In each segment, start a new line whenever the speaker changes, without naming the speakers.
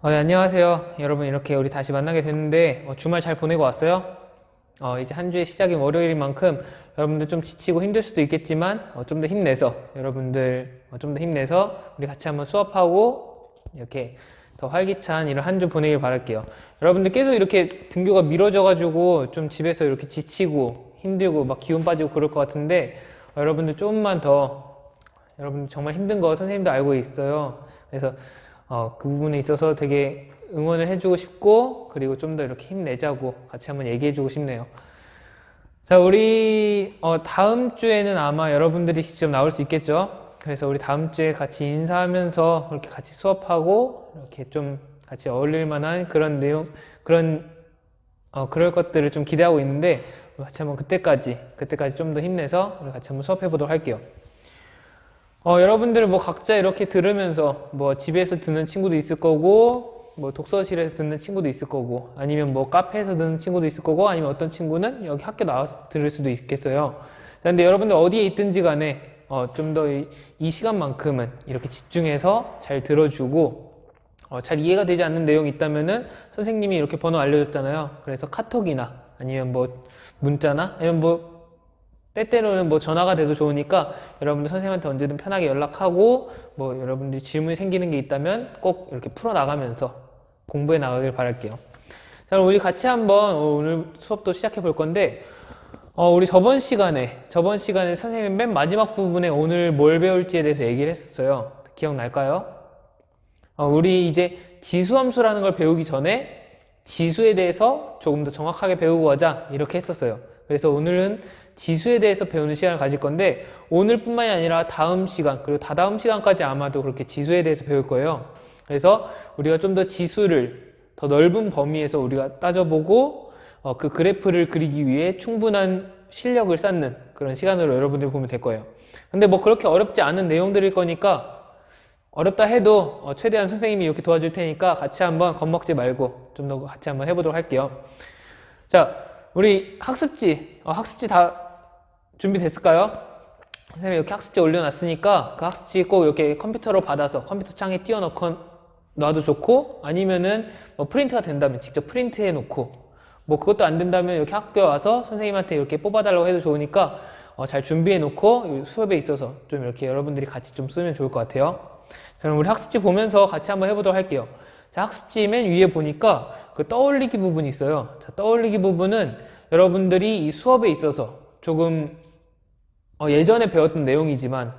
네, 안녕하세요. 여러분, 이렇게 우리 다시 만나게 됐는데, 주말 잘 보내고 왔어요? 이제 한 주의 시작인 월요일인 만큼 여러분들 좀 지치고 힘들 수도 있겠지만, 좀 더 힘내서, 여러분들 좀 더 힘내서 우리 같이 한번 수업하고, 이렇게 더 활기찬 이런 한 주 보내길 바랄게요. 여러분들 계속 이렇게 등교가 미뤄져가지고 좀 집에서 이렇게 지치고 힘들고 막 기운 빠지고 그럴 것 같은데, 여러분들 조금만 더, 여러분들 정말 힘든 거 선생님도 알고 있어요. 그래서 그 부분에 있어서 되게 응원을 해주고 싶고, 그리고 좀 더 이렇게 힘내자고 같이 한번 얘기해주고 싶네요. 자, 우리 다음 주에는 아마 여러분들이 직접 나올 수 있겠죠? 그래서 우리 다음 주에 같이 인사하면서 그렇게 같이 수업하고 이렇게 좀 같이 어울릴 만한 그런 내용, 그럴 것들을 좀 기대하고 있는데, 같이 한번 그때까지 좀 더 힘내서 우리 같이 한번 수업해 보도록 할게요. 여러분들 뭐 각자 이렇게 들으면서 뭐 집에서 듣는 친구도 있을 거고, 뭐 독서실에서 듣는 친구도 있을 거고, 아니면 뭐 카페에서 듣는 친구도 있을 거고, 아니면 어떤 친구는 여기 학교 나와서 들을 수도 있겠어요. 근데 여러분들 어디에 있든지 간에 좀 더 이 시간만큼은 이렇게 집중해서 잘 들어주고, 잘 이해가 되지 않는 내용이 있다면은 선생님이 이렇게 번호 알려줬잖아요. 그래서 카톡이나 아니면 뭐 문자나 아니면 뭐 때때로는 뭐 전화가 돼도 좋으니까 여러분들 선생님한테 언제든 편하게 연락하고, 뭐 여러분들이 질문이 생기는 게 있다면 꼭 이렇게 풀어나가면서 공부해 나가길 바랄게요. 자, 그럼 우리 같이 한번 오늘 수업도 시작해 볼 건데, 우리 저번 시간에 선생님이 맨 마지막 부분에 오늘 뭘 배울지에 대해서 얘기를 했었어요. 기억날까요? 우리 이제 지수함수라는 걸 배우기 전에 지수에 대해서 조금 더 정확하게 배우고 가자, 이렇게 했었어요. 그래서 오늘은 지수에 대해서 배우는 시간을 가질 건데, 오늘뿐만이 아니라 다음 시간, 그리고 다다음 시간까지 아마도 그렇게 지수에 대해서 배울 거예요. 그래서 우리가 좀 더 지수를 더 넓은 범위에서 우리가 따져보고, 그 그래프를 그리기 위해 충분한 실력을 쌓는 그런 시간으로 여러분들이 보면 될 거예요. 근데 뭐 그렇게 어렵지 않은 내용들일 거니까, 어렵다 해도 최대한 선생님이 이렇게 도와줄 테니까 같이 한번 겁먹지 말고 좀 더 같이 한번 해보도록 할게요. 자, 우리 학습지 다 준비됐을까요? 선생님이 이렇게 학습지 올려놨으니까 그 학습지 꼭 이렇게 컴퓨터로 받아서 컴퓨터 창에 띄워놓고 놔도 좋고, 아니면은 뭐 프린트가 된다면 직접 프린트해 놓고, 뭐 그것도 안 된다면 이렇게 학교에 와서 선생님한테 이렇게 뽑아달라고 해도 좋으니까 잘 준비해 놓고 수업에 있어서 좀 이렇게 여러분들이 같이 좀 쓰면 좋을 것 같아요. 그럼 우리 학습지 보면서 같이 한번 해보도록 할게요. 자, 학습지 맨 위에 보니까 그 떠올리기 부분이 있어요. 자, 떠올리기 부분은 여러분들이 이 수업에 있어서 조금 예전에 배웠던 내용이지만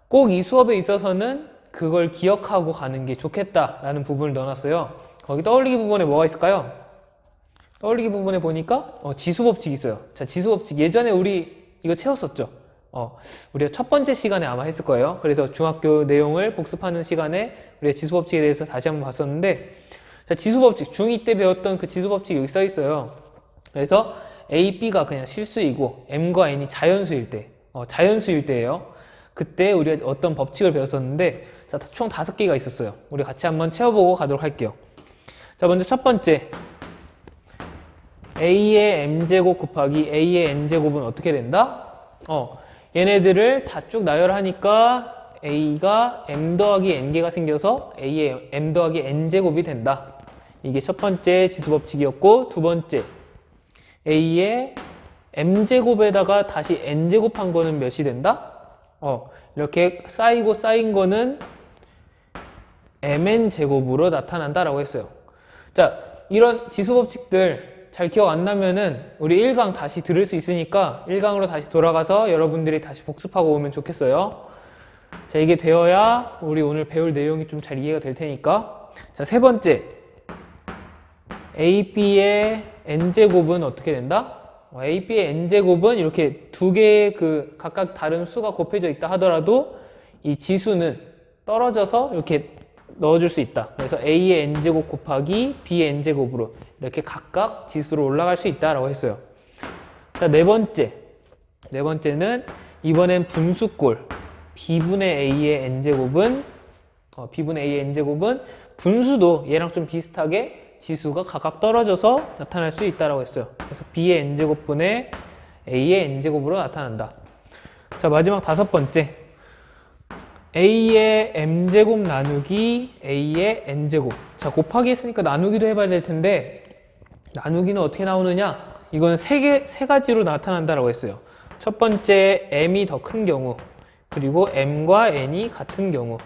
꼭 이 수업에 있어서는 그걸 기억하고 가는 게 좋겠다라는 부분을 넣어놨어요. 거기 떠올리기 부분에 뭐가 있을까요? 떠올리기 부분에 보니까 지수법칙이 있어요. 자, 지수법칙 예전에 우리 이거 채웠었죠. 우리가 첫 번째 시간에 아마 했을 거예요. 그래서 중학교 내용을 복습하는 시간에 우리가 지수법칙에 대해서 다시 한번 봤었는데, 자, 지수법칙 중2 때 배웠던 그 지수법칙 여기 써 있어요. 그래서 A, B가 그냥 실수이고 M과 N이 자연수일 때예요. 그때 우리가 어떤 법칙을 배웠었는데, 자, 총 5개가 있었어요. 우리 같이 한번 채워보고 가도록 할게요. 자, 먼저 첫 번째, A의 M제곱 곱하기 A의 N제곱은 어떻게 된다? 얘네들을 다 쭉 나열하니까 A가 M 더하기 N개가 생겨서 A의 M 더하기 N제곱이 된다. 이게 첫 번째 지수법칙이었고, 두 번째, A의 M제곱에다가 다시 N제곱한 거는 몇이 된다? 이렇게 쌓인 거는 MN제곱으로 나타난다라고 했어요. 자, 이런 지수법칙들 잘 기억 안 나면은 우리 1강 다시 들을 수 있으니까 1강으로 다시 돌아가서 여러분들이 다시 복습하고 오면 좋겠어요. 자, 이게 되어야 우리 오늘 배울 내용이 좀 잘 이해가 될 테니까. 자, 세 번째, AB의 N제곱은 어떻게 된다? AB의 N제곱은 이렇게 두 개의 그 각각 다른 수가 곱해져 있다 하더라도 이 지수는 떨어져서 이렇게 넣어줄 수 있다. 그래서 A의 N제곱 곱하기 B의 N제곱으로 이렇게 각각 지수로 올라갈 수 있다라고 했어요. 자, 네 번째는 이번엔 분수꼴 B분의 A의 N제곱은 분수도 얘랑 좀 비슷하게 지수가 각각 떨어져서 나타날 수 있다라고 했어요. 그래서 B의 N제곱분의 A의 N제곱으로 나타난다. 자, 마지막 5번째, a의 m제곱 나누기 a의 n제곱. 자, 곱하기 했으니까 나누기도 해봐야 될 텐데, 나누기는 어떻게 나오느냐? 이건 세 가지로 나타난다라고 했어요. 첫 번째, m이 더 큰 경우, 그리고 m과 n이 같은 경우,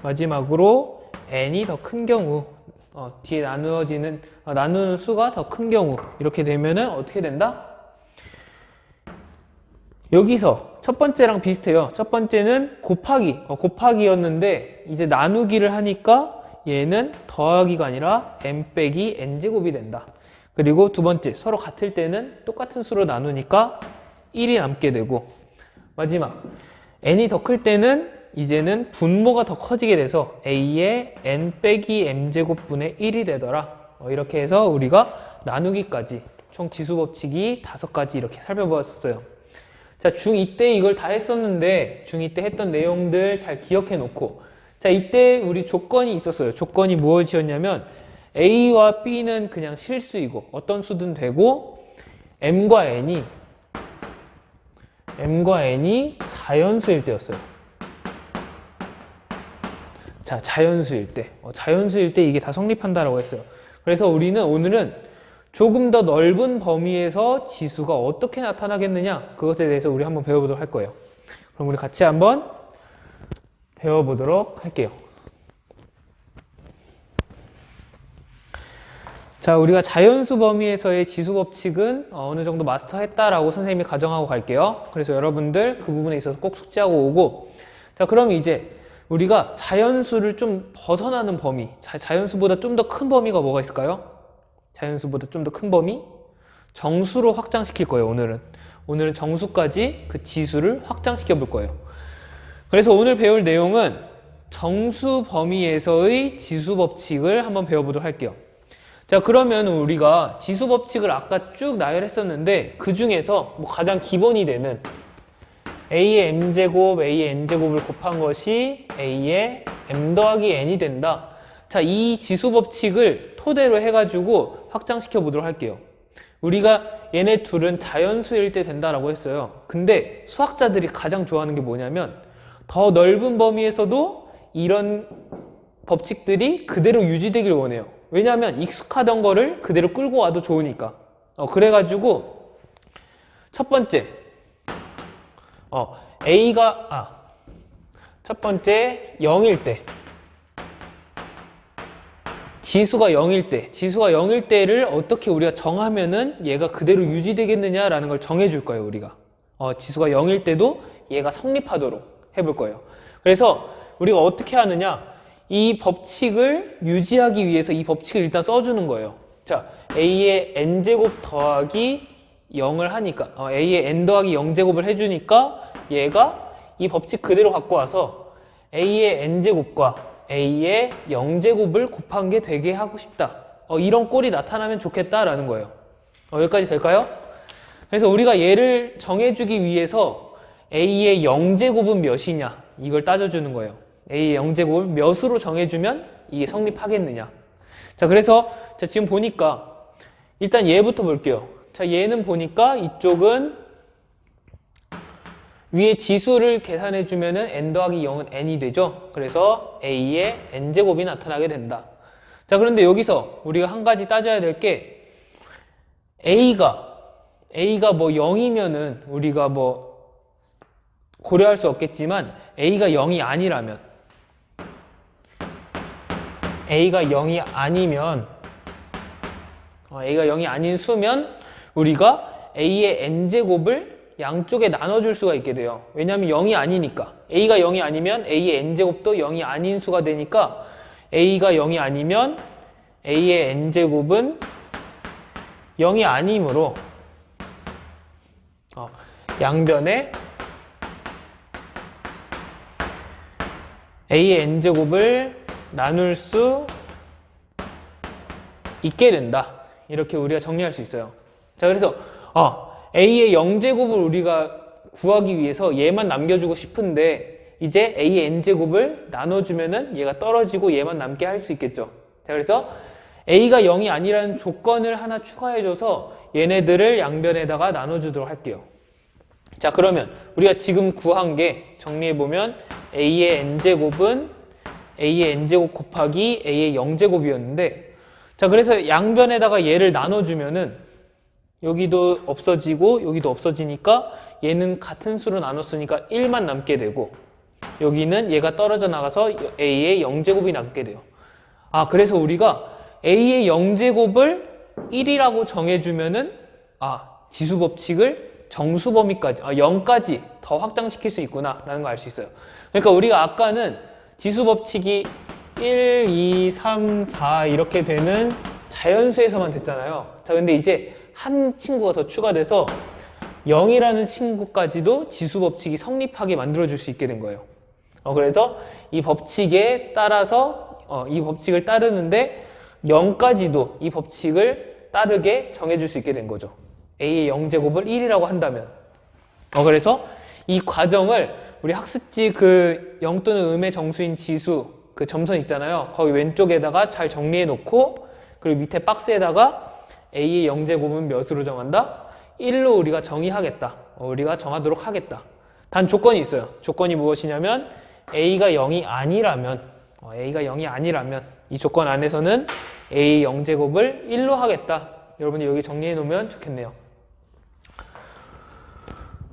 마지막으로 n이 더 큰 경우, 뒤에 나누는 수가 더 큰 경우, 이렇게 되면은 어떻게 된다? 여기서 첫 번째랑 비슷해요. 첫 번째는 곱하기였는데 이제 나누기를 하니까 얘는 더하기가 아니라 m 빼기 n제곱이 된다. 그리고 두 번째, 서로 같을 때는 똑같은 수로 나누니까 1이 남게 되고, 마지막 n이 더 클 때는 이제는 분모가 더 커지게 돼서 a의 n 빼기 m제곱분의 1이 되더라. 이렇게 해서 우리가 나누기까지 총 지수법칙이 5가지 이렇게 살펴보았어요. 자, 중2 때 이걸 다 했었는데 중2 때 했던 내용들 잘 기억해 놓고, 자, 이때 우리 조건이 있었어요. 조건이 무엇이었냐면 A와 B는 그냥 실수이고 어떤 수든 되고 M과 N이 자연수일 때였어요. 자, 자연수일 때. 자연수일 때 이게 다 성립한다라고 했어요. 그래서 우리는 오늘은 조금 더 넓은 범위에서 지수가 어떻게 나타나겠느냐, 그것에 대해서 우리 한번 배워보도록 할 거예요. 그럼 우리 같이 한번 배워보도록 할게요. 자, 우리가 자연수 범위에서의 지수 법칙은 어느 정도 마스터했다라고 선생님이 가정하고 갈게요. 그래서 여러분들 그 부분에 있어서 꼭 숙지하고 오고, 자, 그럼 이제 우리가 자연수를 좀 벗어나는 범위, 자연수보다 좀 더 큰 범위가 뭐가 있을까요? 자연수보다 좀 더 큰 범위? 정수로 확장시킬 거예요, 오늘은. 오늘은 정수까지 그 지수를 확장시켜 볼 거예요. 그래서 오늘 배울 내용은 정수 범위에서의 지수 법칙을 한번 배워보도록 할게요. 자, 그러면 우리가 지수 법칙을 아까 쭉 나열했었는데 그 중에서 뭐 가장 기본이 되는 a의 m제곱, a의 n제곱을 곱한 것이 a의 m 더하기 n이 된다. 자, 이 지수 법칙을 토대로 해가지고 확장시켜 보도록 할게요. 우리가 얘네 둘은 자연수일 때 된다라고 했어요. 근데 수학자들이 가장 좋아하는 게 뭐냐면 더 넓은 범위에서도 이런 법칙들이 그대로 유지되길 원해요. 왜냐하면 익숙하던 거를 그대로 끌고 와도 좋으니까. 그래가지고 첫 번째, 첫 번째 0일 때, 지수가 0일 때를 어떻게 우리가 정하면은 얘가 그대로 유지되겠느냐라는 걸 정해줄 거예요, 우리가. 지수가 0일 때도 얘가 성립하도록 해볼 거예요. 그래서 우리가 어떻게 하느냐, 이 법칙을 유지하기 위해서 이 법칙을 일단 써주는 거예요. 자, a의 n제곱 더하기 0을 하니까, a의 n 더하기 0제곱을 해주니까 얘가 이 법칙 그대로 갖고 와서 a의 n제곱과 a의 0제곱을 곱한 게 되게 하고 싶다. 이런 꼴이 나타나면 좋겠다라는 거예요. 여기까지 될까요? 그래서 우리가 얘를 정해주기 위해서 a의 0제곱은 몇이냐, 이걸 따져주는 거예요. a의 0제곱을 몇으로 정해주면 이게 성립하겠느냐. 자, 그래서 지금 보니까 일단 얘부터 볼게요. 자, 얘는 보니까 이쪽은 위에 지수를 계산해 주면은 n 더하기 0은 n이 되죠. 그래서 a의 n제곱이 나타나게 된다. 자, 그런데 여기서 우리가 한 가지 따져야 될 게 a가 뭐 0이면은 우리가 뭐 고려할 수 없겠지만 a가 0이 아니라면, a가 0이 아니면, a가 0이 아닌 수면 우리가 a의 n제곱을 양쪽에 나눠줄 수가 있게 돼요. 왜냐하면 0이 아니니까. a가 0이 아니면 a의 n제곱도 0이 아닌 수가 되니까 a가 0이 아니면 a의 n제곱은 0이 아니므로 양변에 a의 n제곱을 나눌 수 있게 된다. 이렇게 우리가 정리할 수 있어요. 자, 그래서 a의 0제곱을 우리가 구하기 위해서 얘만 남겨주고 싶은데 이제 a의 n제곱을 나눠주면은 얘가 떨어지고 얘만 남게 할 수 있겠죠. 자, 그래서 a가 0이 아니라는 조건을 하나 추가해줘서 얘네들을 양변에다가 나눠주도록 할게요. 자, 그러면 우리가 지금 구한 게 정리해보면 a의 n제곱은 a의 n제곱 곱하기 a의 0제곱이었는데, 자, 그래서 양변에다가 얘를 나눠주면은 여기도 없어지고 여기도 없어지니까 얘는 같은 수로 나눴으니까 1만 남게 되고, 여기는 얘가 떨어져 나가서 a의 0제곱이 남게 돼요. 아, 그래서 우리가 a의 0제곱을 1이라고 정해주면은 지수법칙을 정수 범위까지 0까지 더 확장시킬 수 있구나 라는 걸 알 수 있어요. 그러니까 우리가 아까는 지수법칙이 1, 2, 3, 4 이렇게 되는 자연수에서만 됐잖아요. 자, 근데 이제 한 친구가 더 추가돼서 0이라는 친구까지도 지수법칙이 성립하게 만들어줄 수 있게 된 거예요. 그래서 이 법칙에 따라서 이 법칙을 따르는데 0까지도 이 법칙을 따르게 정해줄 수 있게 된 거죠. a의 0제곱을 1이라고 한다면. 그래서 이 과정을 우리 학습지 그 0 또는 음의 정수인 지수 그 점선 있잖아요. 거기 왼쪽에다가 잘 정리해 놓고, 그리고 밑에 박스에다가 a의 0제곱은 몇으로 정한다? 1로 우리가 정의하겠다. 우리가 정하도록 하겠다. 단 조건이 있어요. 조건이 무엇이냐면 a가 0이 아니라면 이 조건 안에서는 a의 0제곱을 1로 하겠다. 여러분이 여기 정리해 놓으면 좋겠네요.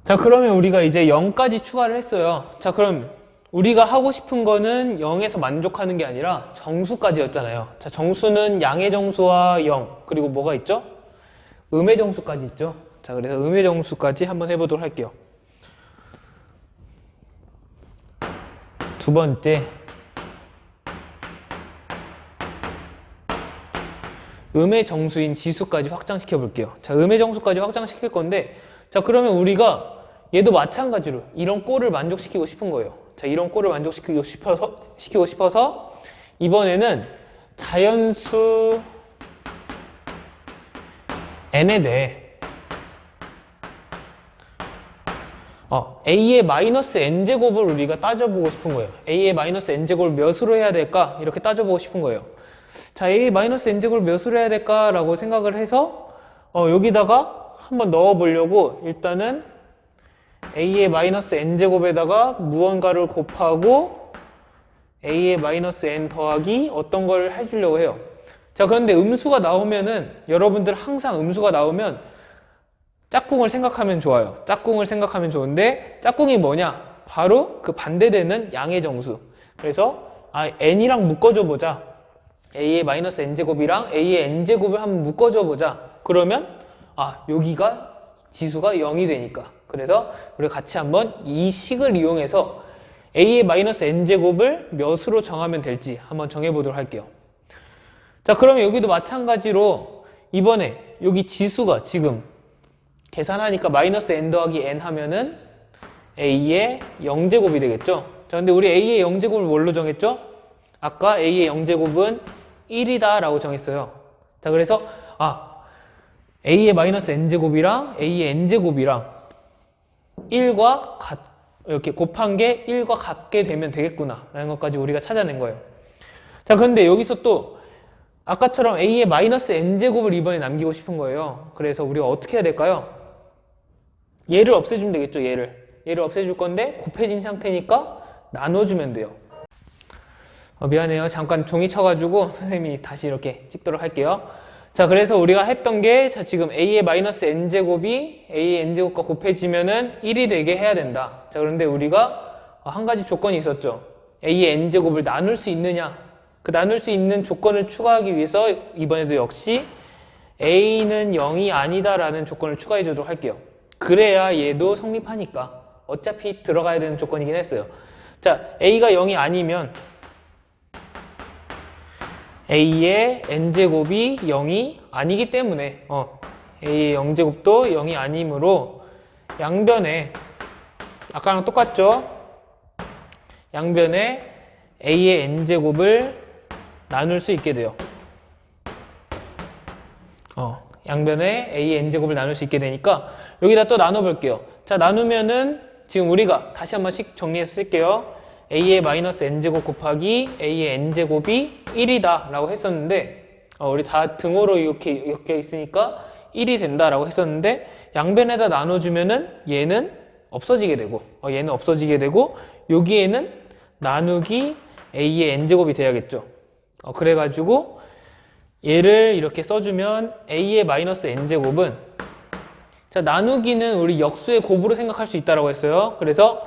자, 그러면 우리가 이제 0까지 추가를 했어요. 자, 그럼 우리가 하고 싶은 거는 0에서 만족하는 게 아니라 정수까지였잖아요. 자, 정수는 양의 정수와 0, 그리고 뭐가 있죠? 음의 정수까지 있죠. 자, 그래서 음의 정수까지 한번 해보도록 할게요. 두 번째, 음의 정수인 지수까지 확장시켜 볼게요. 자, 음의 정수까지 확장시킬 건데, 자, 그러면 우리가 얘도 마찬가지로 이런 꼴을 만족시키고 싶은 거예요. 자, 이런 꼴을 만족시키고 싶어서 이번에는 자연수 n에 대해 a의 마이너스 n제곱을 우리가 따져보고 싶은 거예요. a의 마이너스 n제곱을 몇으로 해야 될까? 이렇게 따져보고 싶은 거예요. 자, a의 마이너스 n제곱을 몇으로 해야 될까? 라고 생각을 해서 여기다가 한번 넣어보려고 일단은 a의 마이너스 n제곱에다가 무언가를 곱하고 a의 마이너스 n 더하기 어떤 걸 해주려고 해요. 자, 그런데 음수가 나오면은, 여러분들 항상 음수가 나오면 짝꿍을 생각하면 좋아요. 짝꿍을 생각하면 좋은데, 짝꿍이 뭐냐? 바로 그 반대되는 양의 정수. 그래서 n이랑 묶어줘 보자. a의 마이너스 n제곱이랑 a의 n제곱을 한번 묶어줘 보자. 그러면 여기가 지수가 0이 되니까. 그래서 우리 같이 한번 이 식을 이용해서 a의 마이너스 n제곱을 몇으로 정하면 될지 한번 정해보도록 할게요. 자, 그러면 여기도 마찬가지로 이번에 여기 지수가 지금 계산하니까 마이너스 n 더하기 n 하면은 a의 0제곱이 되겠죠. 자, 근데 우리 a의 0제곱을 뭘로 정했죠? 아까 a의 0제곱은 1이다 라고 정했어요. 자, 그래서 a의 마이너스 n제곱이랑 a의 n제곱이랑 1과 이렇게 곱한 게 1과 같게 되면 되겠구나 라는 것까지 우리가 찾아낸 거예요. 자, 근데 여기서 또 아까처럼 a의 마이너스 n제곱을 이번에 남기고 싶은 거예요. 그래서 우리가 어떻게 해야 될까요? 얘를 없애주면 되겠죠. 얘를 없애줄 건데 곱해진 상태니까 나눠주면 돼요. 미안해요. 잠깐 종이 쳐가지고 선생님이 다시 이렇게 찍도록 할게요. 자, 그래서 우리가 했던 게, 자, 지금 a의 마이너스 n제곱이 a의 n제곱과 곱해지면은 1이 되게 해야 된다. 자, 그런데 우리가 한 가지 조건이 있었죠. a의 n제곱을 나눌 수 있느냐. 그 나눌 수 있는 조건을 추가하기 위해서 이번에도 역시 a는 0이 아니다 라는 조건을 추가해 주도록 할게요. 그래야 얘도 성립하니까. 어차피 들어가야 되는 조건이긴 했어요. 자, a가 0이 아니면 a의 n제곱이 0이 아니기 때문에 a의 0제곱도 0이 아니므로 양변에 아까랑 똑같죠? 양변에 a의 n제곱을 나눌 수 있게 돼요. 양변에 a의 n제곱을 나눌 수 있게 되니까 여기다 또 나눠볼게요. 자, 나누면은 지금 우리가 다시 한 번씩 정리해서 쓸게요. a의 마이너스 n제곱 곱하기 a의 n제곱이 1이다 라고 했었는데 우리 다 등호로 이렇게 있으니까 1이 된다 라고 했었는데, 양변에다 나눠주면은 얘는 없어지게 되고 여기에는 나누기 a의 n제곱이 돼야겠죠. 그래가지고 얘를 이렇게 써주면 a의 마이너스 n제곱은, 자, 나누기는 우리 역수의 곱으로 생각할 수 있다고 했어요. 그래서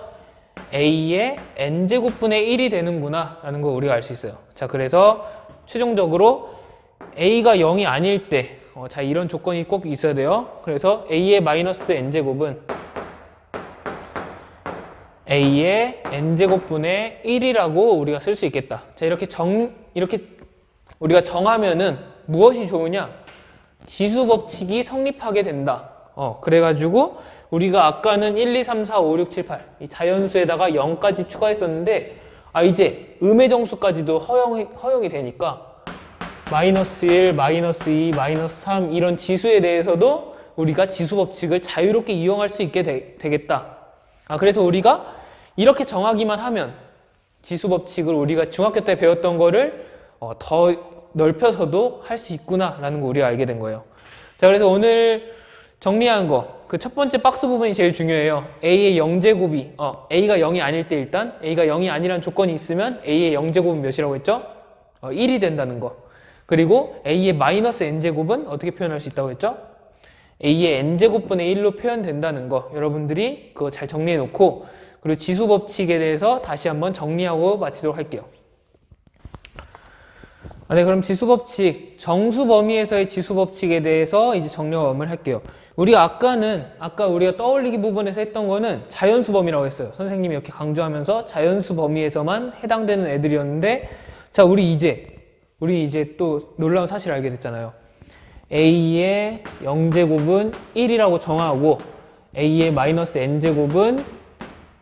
a의 n제곱분의 1이 되는구나 라는 거 우리가 알 수 있어요. 자, 그래서 최종적으로 a가 0이 아닐 때, 자, 이런 조건이 꼭 있어야 돼요. 그래서 a의 마이너스 n제곱은 a의 n제곱분의 1이라고 우리가 쓸 수 있겠다. 자, 이렇게 우리가 정하면은 무엇이 좋으냐? 지수 법칙이 성립하게 된다. 그래가지고 우리가 아까는 1, 2, 3, 4, 5, 6, 7, 8 이 자연수에다가 0까지 추가했었는데, 이제 음의 정수까지도 허용이 되니까 마이너스 1, 마이너스 2, 마이너스 3 이런 지수에 대해서도 우리가 지수 법칙을 자유롭게 이용할 수 있게 되겠다. 그래서 우리가 이렇게 정하기만 하면 지수 법칙을 우리가 중학교 때 배웠던 거를 더 넓혀서도 할 수 있구나 라는 거 우리가 알게 된 거예요. 자, 그래서 오늘 정리한 거, 그 첫 번째 박스 부분이 제일 중요해요. a의 0제곱이 a가 0이 아닐 때, 일단 a가 0이 아니라는 조건이 있으면 a의 0제곱은 몇이라고 했죠? 1이 된다는 거. 그리고 a의 마이너스 n제곱은 어떻게 표현할 수 있다고 했죠? a의 n제곱분의 1로 표현된다는 거, 여러분들이 그거 잘 정리해 놓고, 그리고 지수 법칙에 대해서 다시 한번 정리하고 마치도록 할게요. 네, 그럼 지수 법칙, 정수 범위에서의 지수 법칙에 대해서 이제 정리를 할게요. 우리가 아까 우리가 떠올리기 부분에서 했던 거는 자연수 범위라고 했어요. 선생님이 이렇게 강조하면서 자연수 범위에서만 해당되는 애들이었는데, 자, 우리 이제 또 놀라운 사실을 알게 됐잖아요. a의 0제곱은 1이라고 정하고 a의 마이너스 n제곱은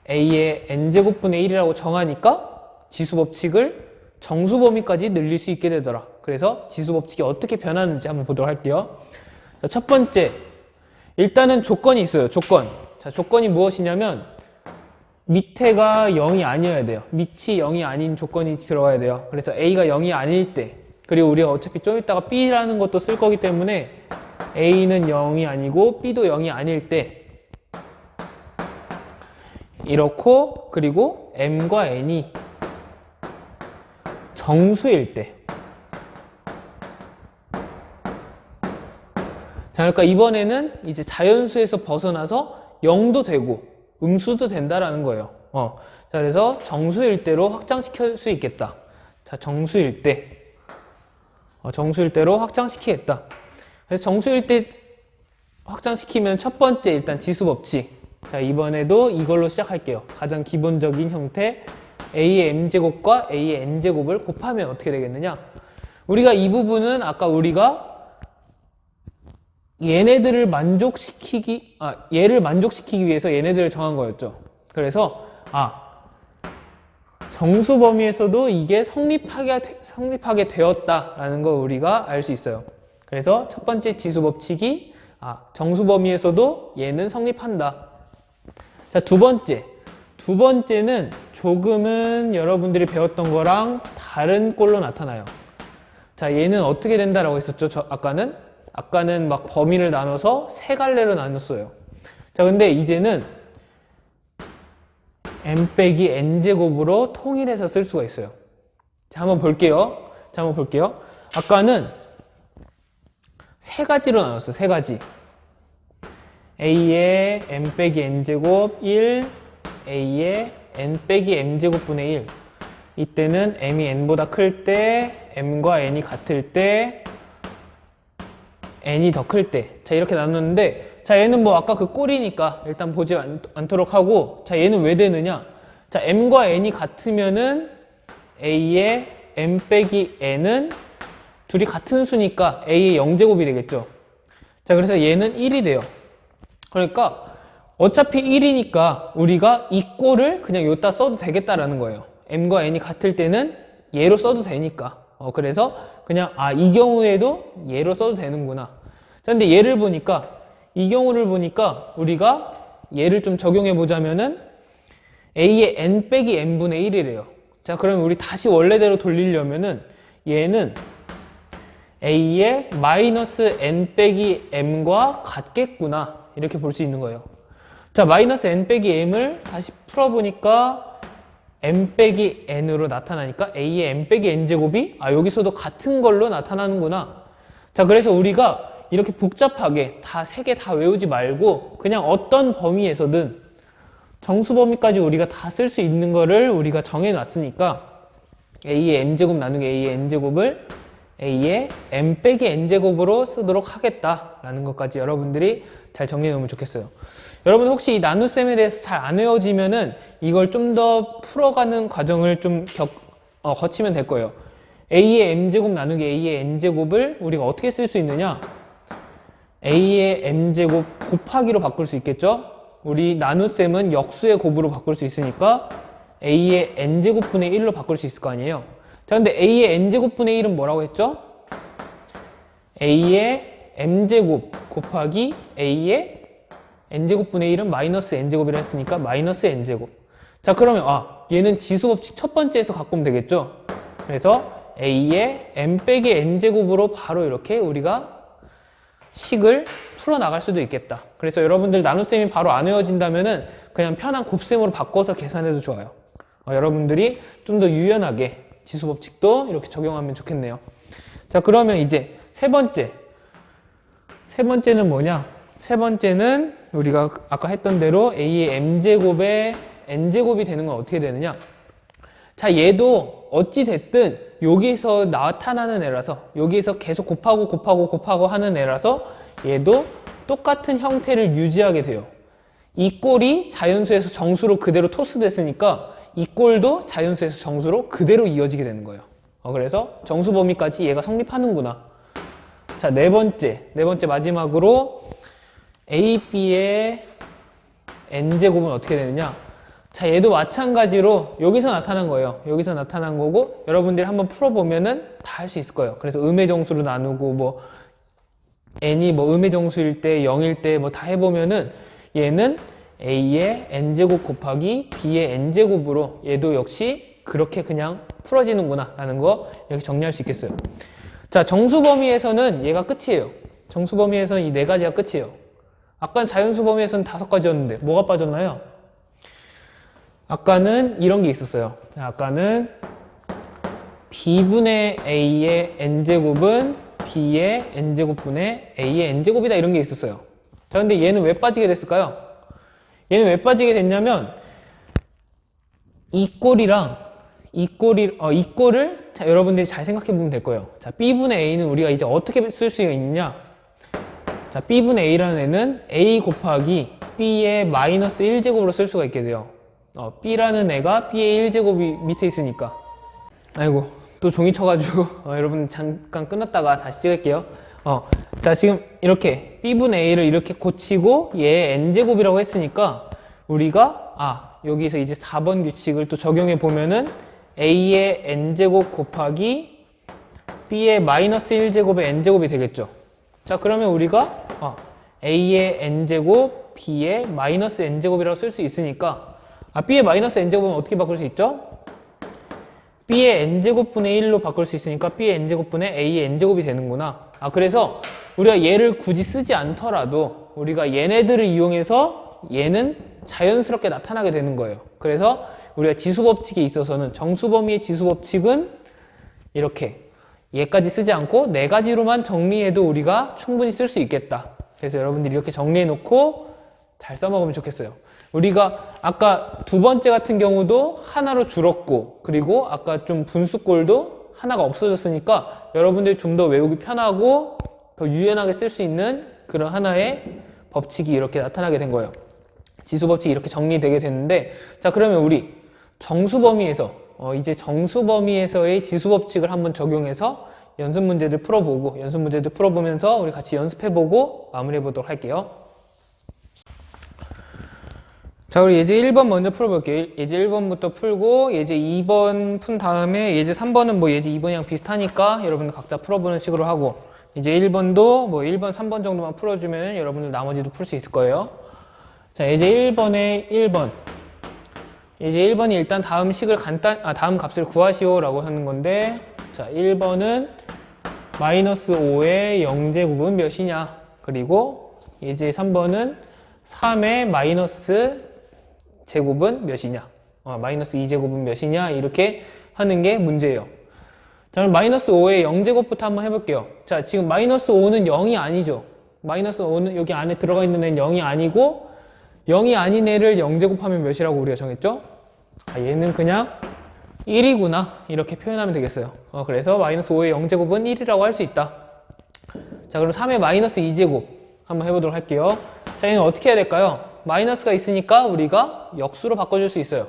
a의 n제곱분의 1이라고 정하니까 지수 법칙을 정수 범위까지 늘릴 수 있게 되더라. 그래서 지수 법칙이 어떻게 변하는지 한번 보도록 할게요. 자, 첫 번째, 일단은 조건이 있어요. 자, 조건이 무엇이냐면 밑에가 0이 아니어야 돼요. 밑이 0이 아닌 조건이 들어가야 돼요. 그래서 a가 0이 아닐 때, 그리고 우리가 어차피 좀 이따가 b라는 것도 쓸 거기 때문에 a는 0이 아니고 b도 0이 아닐 때 이렇고, 그리고 m과 n이 정수일 때. 자, 그러니까 이번에는 이제 자연수에서 벗어나서 0도 되고 음수도 된다라는 거예요. 자, 그래서 정수일 때로 확장시킬 수 있겠다. 자, 정수일 때. 정수일 때로 확장시키겠다. 그래서 정수일 때 확장시키면 첫 번째 일단 지수 법칙. 자, 이번에도 이걸로 시작할게요. 가장 기본적인 형태. a의 m제곱과 a의 n제곱을 곱하면 어떻게 되겠느냐? 우리가 이 부분은 아까 우리가 얘를 만족시키기 위해서 얘네들을 정한 거였죠. 그래서 정수 범위에서도 이게 성립하게 되었다라는 걸 우리가 알 수 있어요. 그래서 첫 번째 지수 법칙이 정수 범위에서도 얘는 성립한다. 자, 두 번째는 조금은 여러분들이 배웠던 거랑 다른 꼴로 나타나요. 자, 얘는 어떻게 된다라고 했었죠? 아까는 막 범위를 나눠서 세 갈래로 나눴어요. 자, 근데 이제는 m 빼기 n제곱으로 통일해서 쓸 수가 있어요. 자, 한번 볼게요. 아까는 세 가지로 나눴어요. 세 가지. a의 m 빼기 n제곱 1, a의 n 빼기 m제곱분의 1. 이때는 m이 n보다 클 때, m과 n이 같을 때, n이 더 클 때. 자, 이렇게 나눴는데, 자, 얘는 뭐 아까 그 꼴이니까 일단 보지 않도록 하고, 자, 얘는 왜 되느냐? 자, m과 n이 같으면은 a의 m 빼기 n은 둘이 같은 수니까 a의 0제곱이 되겠죠. 자, 그래서 얘는 1이 돼요. 그러니까 어차피 1이니까 우리가 이 꼴을 그냥 여기다 써도 되겠다라는 거예요. m과 n이 같을 때는 얘로 써도 되니까. 그래서 그냥 이 경우에도 얘로 써도 되는구나. 자, 근데 이 경우를 보니까 우리가 얘를 좀 적용해 보자면은 a의 n 빼기 n분의 1이래요. 자, 그럼 우리 다시 원래대로 돌리려면은 얘는 a의 마이너스 n 빼기 m과 같겠구나. 이렇게 볼 수 있는 거예요. 자, 마이너스 n 빼기 m을 다시 풀어보니까 m 빼기 n으로 나타나니까 a의 m 빼기 n제곱이 여기서도 같은 걸로 나타나는구나. 자, 그래서 우리가 이렇게 복잡하게 다 세 개 다 외우지 말고 그냥 어떤 범위에서든 정수 범위까지 우리가 다 쓸 수 있는 거를 우리가 정해놨으니까 a의 m제곱 나누기 a의 n제곱을 a의 m 빼기 n제곱으로 쓰도록 하겠다라는 것까지 여러분들이 잘 정리해 놓으면 좋겠어요. 여러분 혹시 이 나눗셈에 대해서 잘 안 외워지면은 이걸 좀 더 풀어가는 과정을 좀 거치면 될 거예요. a의 m제곱 나누기 a의 n제곱을 우리가 어떻게 쓸 수 있느냐? a의 m제곱 곱하기로 바꿀 수 있겠죠? 우리 나눗셈은 역수의 곱으로 바꿀 수 있으니까 a의 n제곱분의 1로 바꿀 수 있을 거 아니에요? 자, 근데 a의 n제곱분의 1은 뭐라고 했죠? a의 m제곱 곱하기 a의 n제곱분의 1은 마이너스 n제곱이라 했으니까 마이너스 n제곱. 자, 그러면 얘는 지수법칙 첫 번째에서 갖고 오면 되겠죠? 그래서 a의 m 빼기 n제곱으로 바로 이렇게 우리가 식을 풀어나갈 수도 있겠다. 그래서 여러분들 나눗셈이 바로 안 외워진다면은 그냥 편한 곱셈으로 바꿔서 계산해도 좋아요. 여러분들이 좀 더 유연하게 지수법칙도 이렇게 적용하면 좋겠네요. 자, 그러면 이제 세 번째는 뭐냐? 세 번째는 우리가 아까 했던 대로 a의 m제곱에 n제곱이 되는 건 어떻게 되느냐? 자, 얘도 어찌 됐든 여기서 나타나는 애라서 여기서 계속 곱하고 하는 애라서 얘도 똑같은 형태를 유지하게 돼요. 이 꼴이 자연수에서 정수로 그대로 토스됐으니까 이 꼴도 자연수에서 정수로 그대로 이어지게 되는 거예요. 그래서 정수 범위까지 얘가 성립하는구나. 자, 네 번째 마지막으로 a, b의 n제곱은 어떻게 되느냐? 자, 얘도 마찬가지로 여기서 나타난 거예요. 여기서 나타난 거고 여러분들이 한번 풀어보면은 다 할 수 있을 거예요. 그래서 음의 정수로 나누고 뭐 n이 뭐 음의 정수일 때 0일 때 뭐 다 해보면은 얘는 a의 n제곱 곱하기 b의 n제곱으로 얘도 역시 그렇게 그냥 풀어지는구나 라는 거 이렇게 정리할 수 있겠어요. 자, 정수 범위에서는 얘가 끝이에요. 정수 범위에서는 이 네 가지가 끝이에요. 아까는 자연수 범위에서는 5가지였는데 뭐가 빠졌나요? 아까는 이런 게 있었어요. 자, 아까는 b분의 a의 n제곱은 b의 n제곱분의 a의 n제곱이다 이런 게 있었어요. 자, 근데 얘는 왜 빠지게 됐을까요? 얘는 왜 빠지게 됐냐면 이 꼴을 자, 여러분들이 잘 생각해 보면 될 거예요. 자, b분의 a는 우리가 이제 어떻게 쓸 수 있느냐? 자, b분의 a라는 애는 a 곱하기 b의 마이너스 1제곱으로 쓸 수가 있게 돼요. b라는 애가 b의 1제곱이 밑에 있으니까. 아이고, 또 종이 쳐가지고 여러분 잠깐 끊었다가 다시 찍을게요. 자, 지금 이렇게 b분의 a를 이렇게 고치고 얘의 n제곱이라고 했으니까 우리가 여기서 이제 4번 규칙을 또 적용해 보면은 a의 n제곱 곱하기 b의 마이너스 1제곱의 n제곱이 되겠죠. 자, 그러면 우리가 a의 n제곱 b의 마이너스 n제곱이라고 쓸 수 있으니까 b의 마이너스 n제곱은 어떻게 바꿀 수 있죠? b의 n제곱분의 1로 바꿀 수 있으니까 b의 n제곱분의 a의 n제곱이 되는구나. 그래서 우리가 얘를 굳이 쓰지 않더라도 우리가 얘네들을 이용해서 얘는 자연스럽게 나타나게 되는 거예요. 그래서 우리가 지수법칙에 있어서는 정수범위의 지수법칙은 이렇게 얘까지 쓰지 않고 네 가지로만 정리해도 우리가 충분히 쓸 수 있겠다. 그래서 여러분들이 이렇게 정리해 놓고 잘 써먹으면 좋겠어요. 우리가 아까 두 번째 같은 경우도 하나로 줄었고 그리고 아까 좀 분수꼴도 하나가 없어졌으니까 여러분들이 좀 더 외우기 편하고 더 유연하게 쓸 수 있는 그런 하나의 법칙이 이렇게 나타나게 된 거예요. 지수법칙이 이렇게 정리되게 됐는데, 자, 그러면 우리 정수범위에서 이제 정수범위에서의 지수법칙을 한번 적용해서 연습 문제들 풀어보고 연습 문제들 풀어보면서 우리 같이 연습해보고 마무리해 보도록 할게요. 자, 우리 예제 1번 먼저 풀어볼게요. 예제 1번부터 풀고 예제 2번 푼 다음에 예제 3번은 뭐 예제 2번이랑 비슷하니까 여러분들 각자 풀어보는 식으로 하고 이제 1번도 뭐 1번, 3번 정도만 풀어주면 여러분들 나머지도 풀 수 있을 거예요. 자, 예제 1번에 1번. 예제 1번이 일단 다음 식을 다음 값을 구하시오 라고 하는 건데, 자, 1번은 마이너스 5의 0제곱은 몇이냐? 그리고 예제 3번은 3의 마이너스 제곱은 몇이냐? 마이너스 2제곱은 몇이냐 이렇게 하는 게 문제예요. 자, 그럼 마이너스 5의 0제곱부터 한번 해볼게요. 자, 지금 마이너스 5는 0이 아니죠. 마이너스 5는 여기 안에 들어가 있는 애는 0이 아니고 0이 아닌 애를 0제곱하면 몇이라고 우리가 정했죠? 얘는 그냥 1이구나 이렇게 표현하면 되겠어요. 그래서 마이너스 5의 0제곱은 1이라고 할 수 있다. 자, 그럼 3의 마이너스 2제곱 한번 해보도록 할게요. 자, 얘는 어떻게 해야 될까요? 마이너스가 있으니까 우리가 역수로 바꿔줄 수 있어요.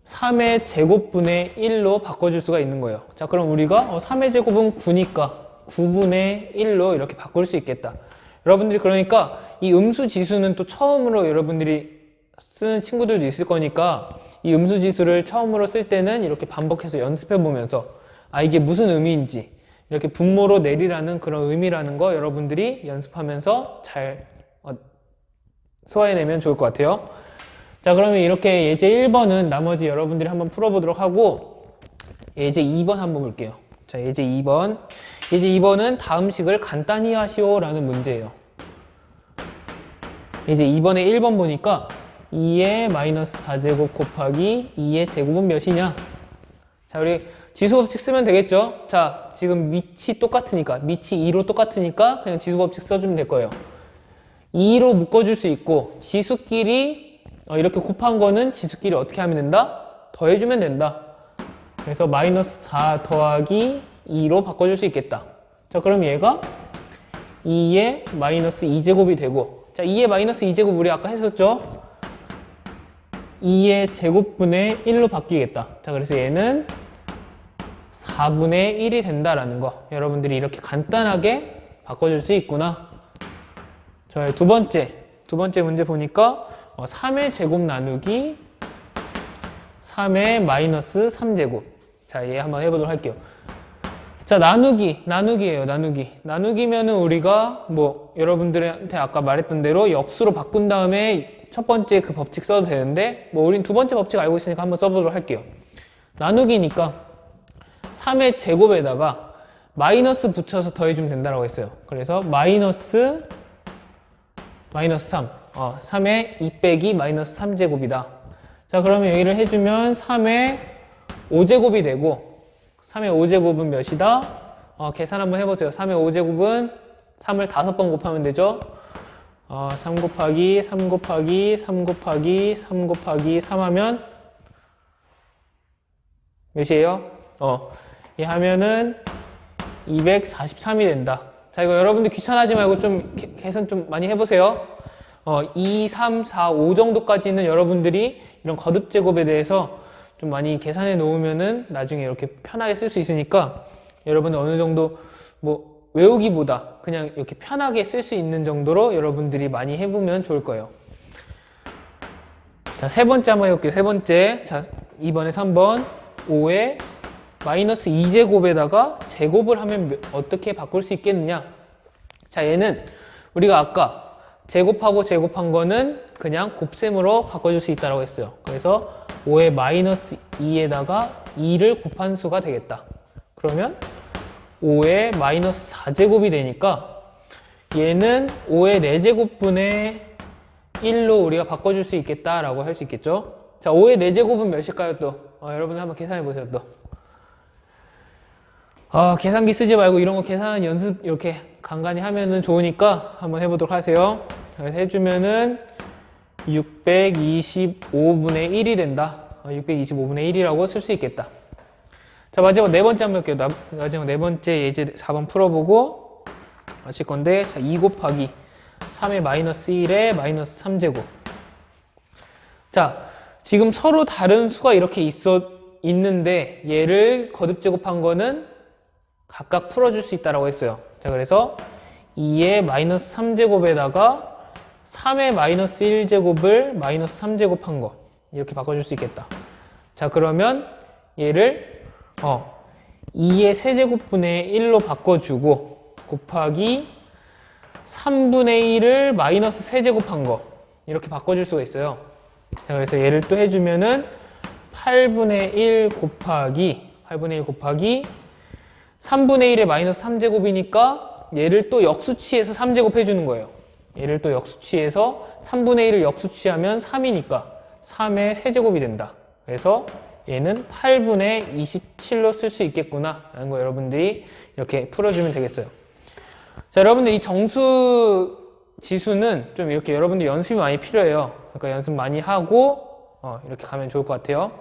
3의 제곱분의 1로 바꿔줄 수가 있는 거예요. 자, 그럼 우리가 3의 제곱은 9니까 9분의 1로 이렇게 바꿀 수 있겠다. 여러분들이 그러니까 이 음수 지수는 또 처음으로 여러분들이 쓰는 친구들도 있을 거니까 이 음수 지수를 처음으로 쓸 때는 이렇게 반복해서 연습해 보면서 이게 무슨 의미인지 이렇게 분모로 내리라는 그런 의미라는 거 여러분들이 연습하면서 잘 소화해내면 좋을 것 같아요. 자, 그러면 이렇게 예제 1번은 나머지 여러분들이 한번 풀어보도록 하고 예제 2번 한번 볼게요. 자, 예제 2번. 예제 2번은 다음 식을 간단히 하시오 라는 문제예요. 이제 2번에 1번 보니까 2의 마이너스 4제곱 곱하기 2의 제곱은 몇이냐? 자, 우리 지수법칙 쓰면 되겠죠? 자, 지금 밑이 똑같으니까, 밑이 2로 똑같으니까 그냥 지수법칙 써주면 될 거예요. 2로 묶어줄 수 있고, 지수끼리 이렇게 곱한 거는 지수끼리 어떻게 하면 된다? 더해주면 된다. 그래서 마이너스 4 더하기 2로 바꿔줄 수 있겠다. 자, 그럼 얘가 2의 마이너스 2제곱이 되고, 자, 2의 마이너스 2제곱 우리 아까 했었죠? 2의 제곱분의 1로 바뀌겠다. 자, 그래서 얘는 4분의 1이 된다라는 거. 여러분들이 이렇게 간단하게 바꿔줄 수 있구나. 자, 두 번째 문제 보니까 3의 제곱 나누기 3의 마이너스 3제곱. 자, 얘 한번 해보도록 할게요. 자, 나누기예요, 나누기. 나누기면은 우리가 여러분들한테 아까 말했던 대로 역수로 바꾼 다음에 첫 번째 그 법칙 써도 되는데, 우린 두 번째 법칙 알고 있으니까 한번 써보도록 할게요. 나누기니까 3의 제곱에다가 마이너스 붙여서 더해주면 된다고 했어요. 그래서 마이너스 3. 3의 2 빼기 마이너스 3제곱이다. 자, 그러면 여기를 해주면 3의 5제곱이 되고, 3의 5제곱은 몇이다? 계산 한번 해보세요. 3의 5제곱은 3을 5번 곱하면 되죠? 3 곱하기 3 곱하기 3 곱하기 3 곱하기 3 하면 몇이에요? 이 하면은 243이 된다. 자, 이거 여러분들 귀찮아하지 말고 좀 계산 좀 많이 해보세요. 2, 3, 4, 5 정도까지는 여러분들이 이런 거듭제곱에 대해서 좀 많이 계산해 놓으면은 나중에 이렇게 편하게 쓸 수 있으니까 여러분들 어느 정도 외우기보다 그냥 이렇게 편하게 쓸 수 있는 정도로 여러분들이 많이 해보면 좋을 거예요. 자, 세 번째 한번 해볼게요. 세 번째. 자, 2번에 3번. 5에 마이너스 2제곱에다가 제곱을 하면 어떻게 바꿀 수 있겠느냐? 자, 얘는 우리가 아까 제곱하고 제곱한 거는 그냥 곱셈으로 바꿔줄 수 있다고 했어요. 그래서 5의 마이너스 2에다가 2를 곱한 수가 되겠다. 그러면 5의 마이너스 4제곱이 되니까 얘는 5의 4제곱분의 1로 우리가 바꿔줄 수 있겠다라고 할 수 있겠죠. 자, 5의 4제곱은 몇일까요 또? 여러분 한번 계산해 보세요 또. 계산기 쓰지 말고 이런 거 계산하는 연습 이렇게 간간히 하면은 좋으니까 한번 해보도록 하세요. 그래서 해주면은 625분의 1이 된다. 625분의 1이라고 쓸 수 있겠다. 자, 마지막 네 번째 한번 볼게요. 마지막 네 번째 예제 4번 풀어보고 마칠 건데, 자, 2 곱하기 3의 마이너스 1의 마이너스 3제곱. 자, 지금 서로 다른 수가 이렇게 있는데 얘를 거듭제곱한 거는 각각 풀어줄 수 있다고 했어요. 자, 그래서 2의 마이너스 3제곱에다가 3의 마이너스 1제곱을 마이너스 3제곱한 거 이렇게 바꿔줄 수 있겠다. 자, 그러면 얘를 2의 세제곱분의 1로 바꿔주고 곱하기 3분의 1을 마이너스 세제곱한 거 이렇게 바꿔줄 수가 있어요. 자, 그래서 얘를 또 해주면은 8분의 1 곱하기 3분의 1의 마이너스 3제곱이니까 얘를 또 역수치해서 3제곱 해주는 거예요. 얘를 또 역수치해서 3분의 1을 역수치하면 3이니까 3의 세제곱이 된다. 그래서 얘는 8분의 27로 쓸 수 있겠구나 라는 거 여러분들이 이렇게 풀어주면 되겠어요. 자, 여러분들 이 정수 지수는 좀 이렇게 여러분들 연습이 많이 필요해요. 그러니까 연습 많이 하고 이렇게 가면 좋을 것 같아요.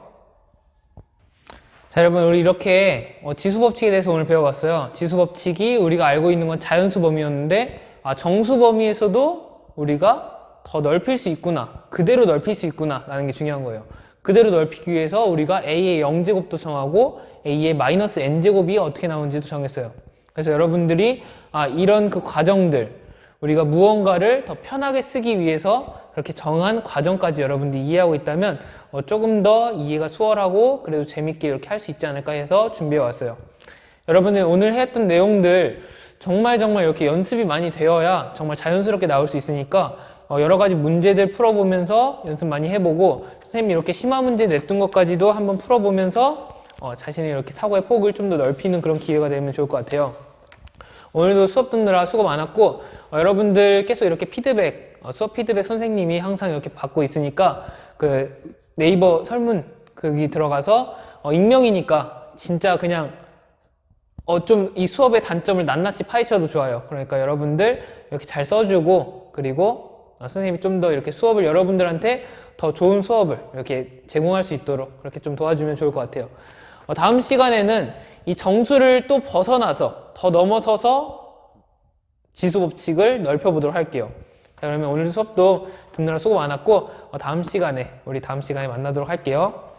자, 여러분 우리 이렇게 지수 법칙에 대해서 오늘 배워봤어요. 지수 법칙이 우리가 알고 있는 건 자연수 범위였는데 정수 범위에서도 우리가 더 넓힐 수 있구나, 그대로 넓힐 수 있구나 라는 게 중요한 거예요. 그대로 넓히기 위해서 우리가 a의 0제곱도 정하고 a의 마이너스 n제곱이 어떻게 나오는지도 정했어요. 그래서 여러분들이 이런 그 과정들, 우리가 무언가를 더 편하게 쓰기 위해서 그렇게 정한 과정까지 여러분들이 이해하고 있다면 조금 더 이해가 수월하고 그래도 재밌게 이렇게 할 수 있지 않을까 해서 준비해 왔어요. 여러분들 오늘 했던 내용들 정말 이렇게 연습이 많이 되어야 정말 자연스럽게 나올 수 있으니까 여러 가지 문제들 풀어보면서 연습 많이 해보고, 선생님이 이렇게 심화 문제 냈던 것까지도 한번 풀어보면서 자신의 이렇게 사고의 폭을 좀 더 넓히는 그런 기회가 되면 좋을 것 같아요. 오늘도 수업 듣느라 수고 많았고, 여러분들 계속 이렇게 피드백, 수업 피드백 선생님이 항상 이렇게 받고 있으니까 그 네이버 설문 거기 들어가서 익명이니까 진짜 그냥 좀 이 수업의 단점을 낱낱이 파헤쳐도 좋아요. 그러니까 여러분들 이렇게 잘 써주고, 그리고 선생님이 좀 더 이렇게 수업을 여러분들한테 더 좋은 수업을 이렇게 제공할 수 있도록 그렇게 좀 도와주면 좋을 것 같아요. 다음 시간에는 이 정수를 또 벗어나서 더 넘어서서 지수 법칙을 넓혀보도록 할게요. 자, 그러면 오늘 수업도 듣느라 수고 많았고 다음 시간에 만나도록 할게요.